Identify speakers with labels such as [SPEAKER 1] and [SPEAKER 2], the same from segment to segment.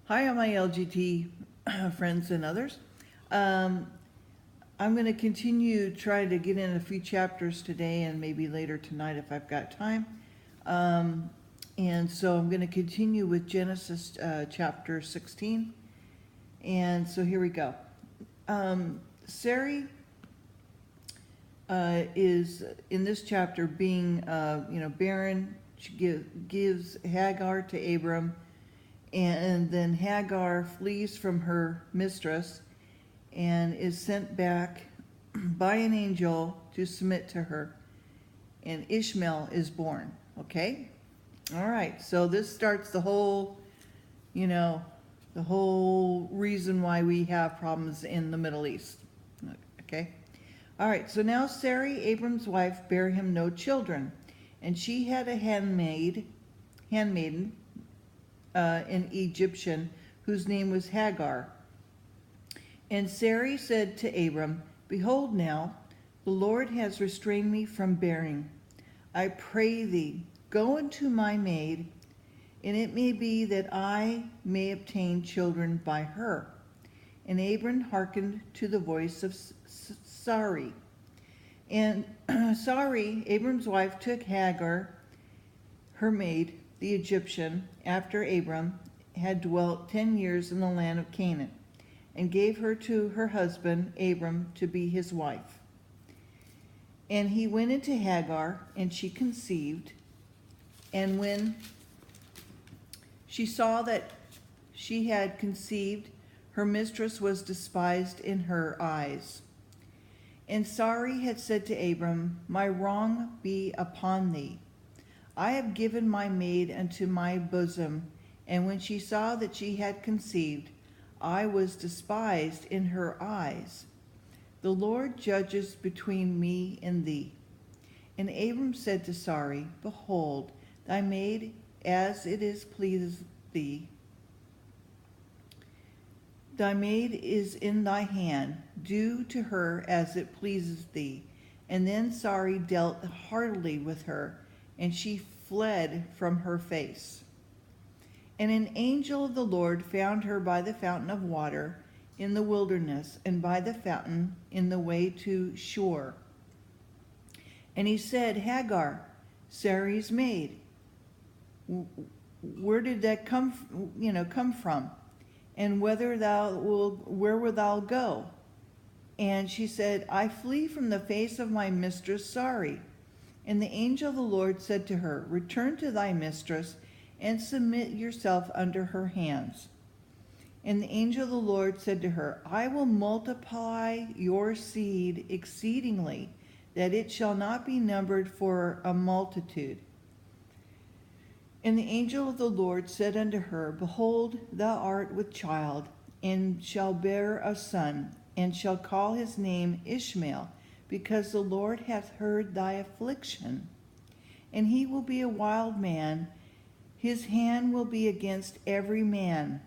[SPEAKER 1] Hi, all my LGT friends and others. Um, I'm going to continue try to get in a few chapters today and maybe later tonight if I've got time. Um, and so I'm going to continue with Genesis chapter 16. And so here we go. Sarai is in this chapter being, barren. She gives Hagar to Abram. And then Hagar flees from her mistress and is sent back by an angel to submit to her. And Ishmael is born. Okay? All right. So this starts the whole reason why we have problems in the Middle East. Okay? All right. So now Sarai, Abram's wife, bare him no children. And she had a handmaiden, an Egyptian, whose name was Hagar. And Sarai said to Abram, Behold now, the Lord has restrained me from bearing. I pray thee, go unto my maid, and it may be that I may obtain children by her. And Abram hearkened to the voice of Sarai. And Sarai, Abram's wife, took Hagar, her maid, the Egyptian, after Abram had dwelt 10 years in the land of Canaan, and gave her to her husband Abram to be his wife. And he went into Hagar, and she conceived. And when she saw that she had conceived, her mistress was despised in her eyes. And Sarai had said to Abram, My wrong be upon thee. I have given my maid unto my bosom, and when she saw that she had conceived, I was despised in her eyes. The Lord judges between me and thee. And Abram said to Sarai, Behold, thy maid, as it is pleased thee. Thy maid is in thy hand, do to her as it pleases thee. And then Sarai dealt heartily with her, and she fled from her face. And an angel of the Lord found her by the fountain of water in the wilderness, and by the fountain in the way to Shur. And he said, Hagar, Sarai's maid, where did that come from? And where wilt thou go? And she said, I flee from the face of my mistress Sarai. And the angel of the Lord said to her, Return to thy mistress, and submit yourself under her hands. And the angel of the Lord said to her, I will multiply your seed exceedingly, that it shall not be numbered for a multitude. And the angel of the Lord said unto her, Behold, thou art with child, and shall bear a son, and shall call his name Ishmael, because the Lord hath heard thy affliction. And he will be a wild man, his hand will be against every man,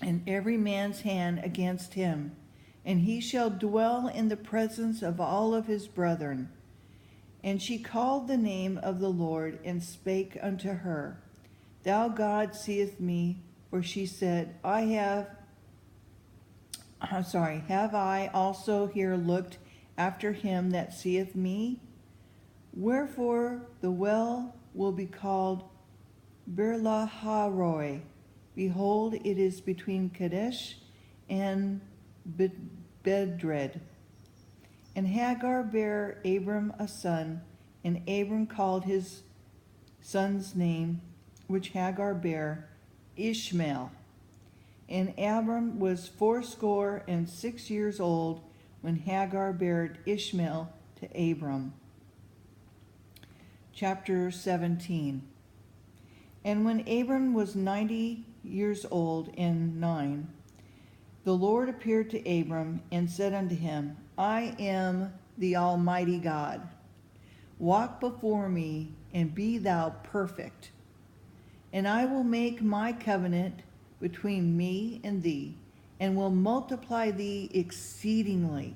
[SPEAKER 1] and every man's hand against him. And he shall dwell in the presence of all of his brethren. And she called the name of the Lord, and spake unto her, Thou God seest me, for she said, have I also here looked after him that seeth me? Wherefore the well will be called Berlaharoi. Behold, it is between Kadesh and Bedred. And Hagar bare Abram a son, and Abram called his son's name, which Hagar bare, Ishmael. And Abram was 86 years old when Hagar bare Ishmael to Abram. Chapter 17. And when Abram was 90 years old and 9, the Lord appeared to Abram and said unto him, I am the Almighty God. Walk before me, and be thou perfect. And I will make my covenant between me and thee, and will multiply thee exceedingly.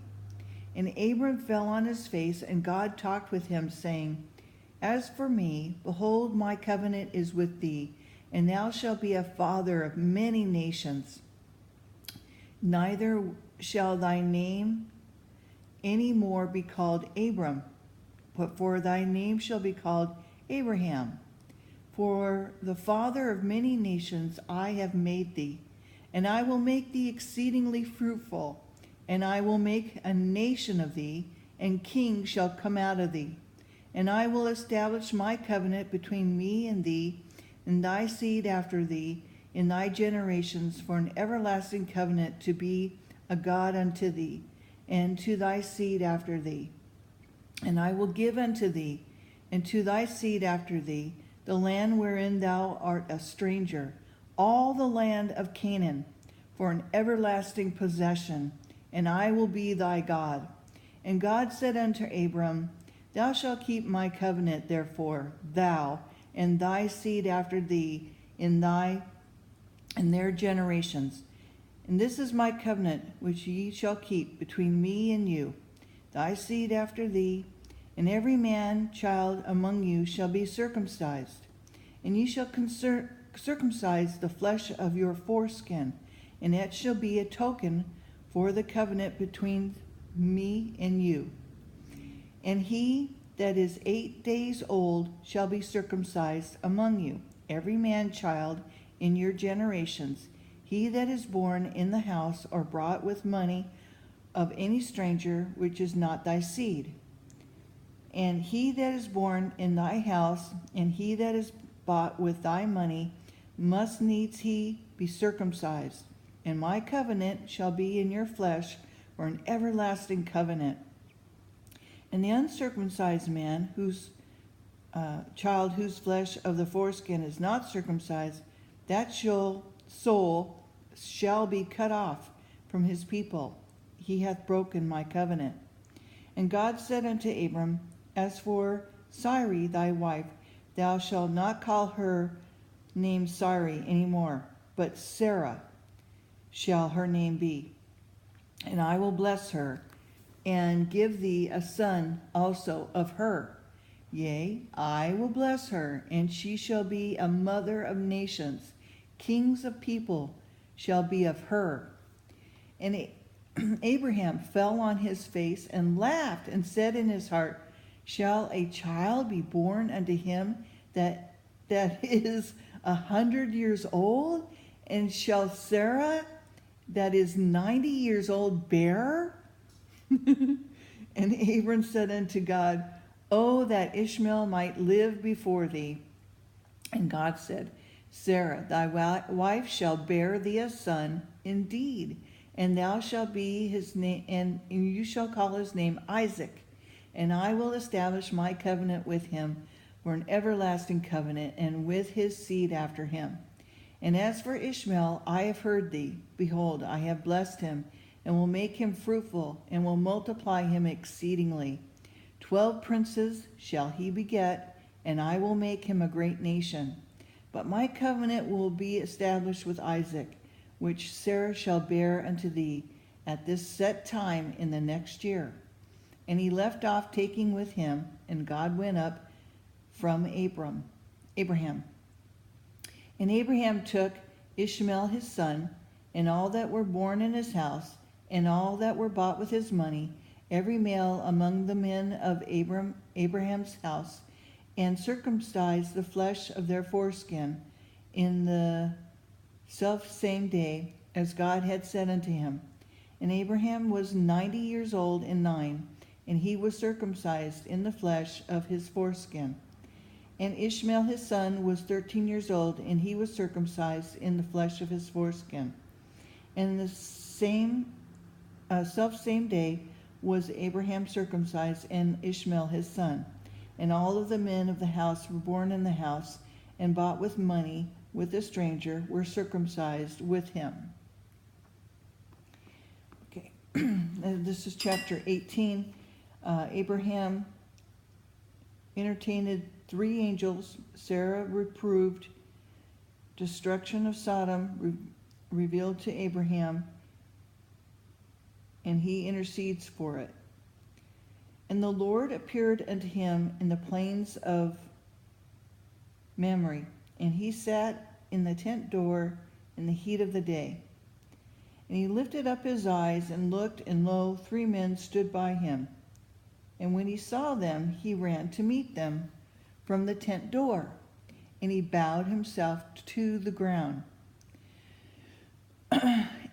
[SPEAKER 1] And Abram fell on his face, and God talked with him, saying, As for me, behold, my covenant is with thee, and thou shalt be a father of many nations. Neither shall thy name any more be called Abram, but for thy name shall be called Abraham. For the father of many nations I have made thee, and I will make thee exceedingly fruitful, and I will make a nation of thee, and kings shall come out of thee. And I will establish my covenant between me and thee, and thy seed after thee, in thy generations, for an everlasting covenant, to be a God unto thee, and to thy seed after thee. And I will give unto thee, and to thy seed after thee, the land wherein thou art a stranger, all the land of Canaan, for an everlasting possession, and I will be thy God. And God said unto Abram, Thou shalt keep my covenant, therefore, thou and thy seed after thee in their generations. And this is my covenant which ye shall keep between me and you, thy seed after thee, and every man child among you shall be circumcised. And ye shall circumcise the flesh of your foreskin, and it shall be a token for the covenant between me and you. And he that is 8 days old shall be circumcised among you, every man child in your generations, he that is born in the house or brought with money of any stranger which is not thy seed. And he that is born in thy house, and he that is bought with thy money, must needs he be circumcised. And my covenant shall be in your flesh for an everlasting covenant. And the uncircumcised man, whose child whose flesh of the foreskin is not circumcised, that soul shall be cut off from his people. He hath broken my covenant. And God said unto Abram, As for Sarai thy wife, thou shalt not call her name Sarai any more, but Sarah shall her name be. And I will bless her, and give thee a son also of her. Yea, I will bless her, and she shall be a mother of nations. Kings of people shall be of her. And Abraham fell on his face and laughed, and said in his heart, Shall a child be born unto him that is 100 years old? And shall Sarah that is 90 years old bear? And Abram said unto God, Oh, that Ishmael might live before thee. And God said, Sarah thy wife shall bear thee a son indeed, and thou shalt be his name, and you shall call his name Isaac. And I will establish my covenant with him for an everlasting covenant, and with his seed after him. And as for Ishmael, I have heard thee. Behold, I have blessed him, and will make him fruitful, and will multiply him exceedingly. 12 princes shall he beget, and I will make him a great nation. But my covenant will be established with Isaac, which Sarah shall bear unto thee at this set time in the next year. And he left off taking with him, and God went up from Abraham. And Abraham took Ishmael his son, and all that were born in his house, and all that were bought with his money, every male among the men of Abraham's house, and circumcised the flesh of their foreskin in the selfsame day, as God had said unto him. And Abraham was 90 years old and 9, and he was circumcised in the flesh of his foreskin. And Ishmael his son was 13 years old, and he was circumcised in the flesh of his foreskin. And the selfsame day was Abraham circumcised, and Ishmael his son. And all of the men of the house were born in the house, and bought with money with a stranger, were circumcised with him. Okay, this is chapter 18. Abraham entertained 3 angels. Sarah reproved. Destruction of Sodom revealed to Abraham, and he intercedes for it. And the Lord appeared unto him in the plains of Mamre, and he sat in the tent door in the heat of the day. And he lifted up his eyes and looked, and lo, 3 men stood by him. And when he saw them, he ran to meet them from the tent door, and he bowed himself to the ground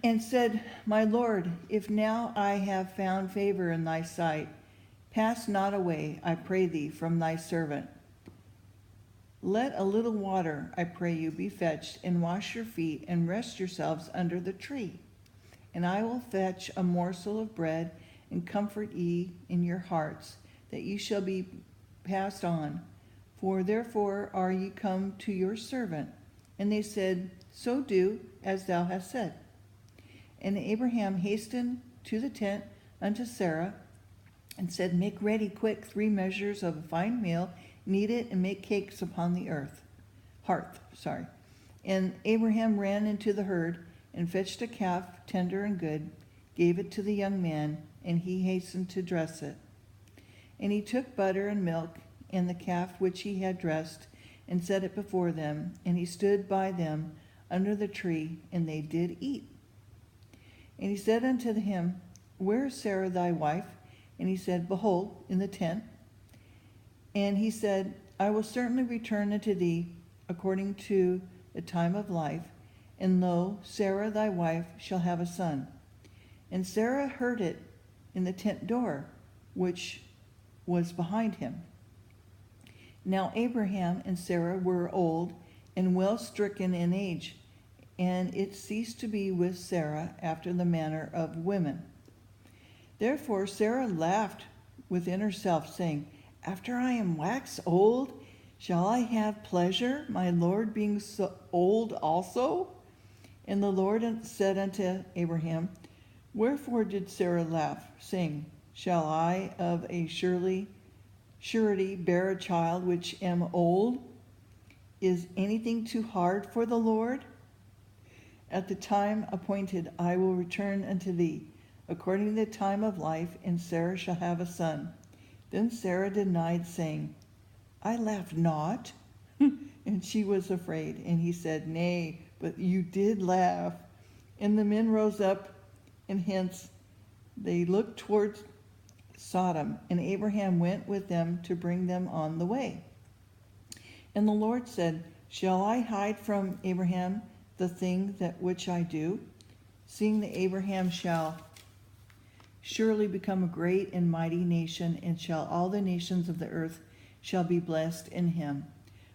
[SPEAKER 1] and said, My Lord, if now I have found favor in thy sight, pass not away, I pray thee, from thy servant. Let a little water, I pray you, be fetched, and wash your feet, and rest yourselves under the tree. And I will fetch a morsel of bread, and comfort ye in your hearts, that ye shall be passed on. For therefore are ye come to your servant. And they said, So do as thou hast said. And Abraham hastened to the tent unto Sarah, and said, Make ready quick 3 measures of fine meal, knead it, and make cakes upon the hearth. And Abraham ran into the herd, and fetched a calf, tender and good, gave it to the young man, and he hastened to dress it. And he took butter and milk, and the calf which he had dressed, and set it before them, and he stood by them under the tree, and they did eat. And he said unto him, Where is Sarah thy wife? And he said, Behold, in the tent. And he said, I will certainly return unto thee according to the time of life, and lo, Sarah thy wife shall have a son. And Sarah heard it in the tent door, which was behind him. Now Abraham and Sarah were old and well stricken in age, and it ceased to be with Sarah after the manner of women. Therefore Sarah laughed within herself, saying, After I am waxed old, shall I have pleasure, my Lord being so old also? And the Lord said unto Abraham, Wherefore did Sarah laugh, saying, Shall I of a surety bear a child which am old? Is anything too hard for the Lord? At the time appointed I will return unto thee, according to the time of life, and Sarah shall have a son. Then Sarah denied, saying, I laughed not. And she was afraid. And he said, Nay, but you did laugh. And the men rose up, and hence they looked towards Sodom, and Abraham went with them to bring them on the way. And the Lord said, Shall I hide from Abraham the thing that which I do, seeing that Abraham shall surely become a great and mighty nation, and shall all the nations of the earth shall be blessed in him?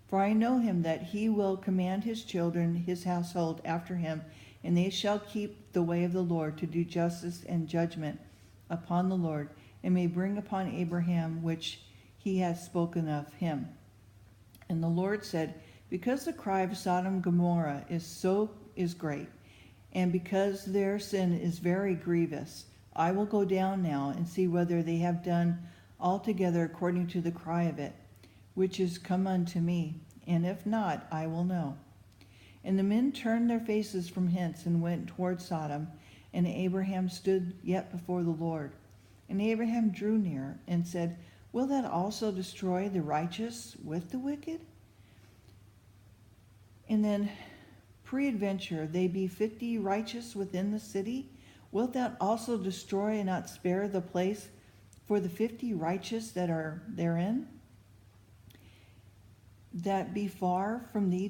[SPEAKER 1] For I know him that he will command his children, his household after him, and they shall keep the way of the Lord, to do justice and judgment upon the Lord, and may bring upon Abraham which he has spoken of him. And the Lord said, Because the cry of Sodom and Gomorrah is great, and because their sin is very grievous, I will go down now and see whether they have done altogether according to the cry of it, which is come unto me, and if not, I will know. And the men turned their faces from hence and went toward Sodom, and Abraham stood yet before the Lord. And Abraham drew near and said, Will that also destroy the righteous with the wicked? And then, peradventure, they be 50 righteous within the city? Wilt thou also destroy and not spare the place for the 50 righteous that are therein? That be far from thee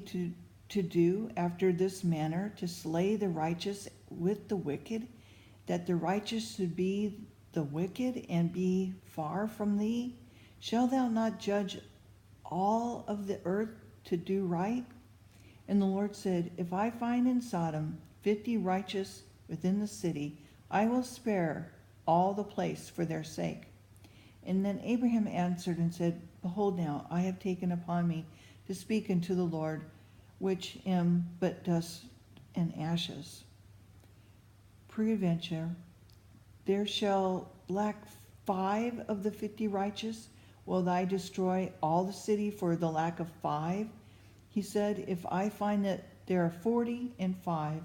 [SPEAKER 1] to do after this manner, to slay the righteous with the wicked, that the righteous should be the wicked and be far from thee? Shall thou not judge all of the earth to do right? And the Lord said, If I find in Sodom 50 righteous within the city, I will spare all the place for their sake. And then Abraham answered and said, Behold now, I have taken upon me to speak unto the Lord, which am but dust and ashes. Peradventure, there shall lack 5 of the 50 righteous. Will I destroy all the city for the lack of 5? He said, If I find that there are 40 and 5,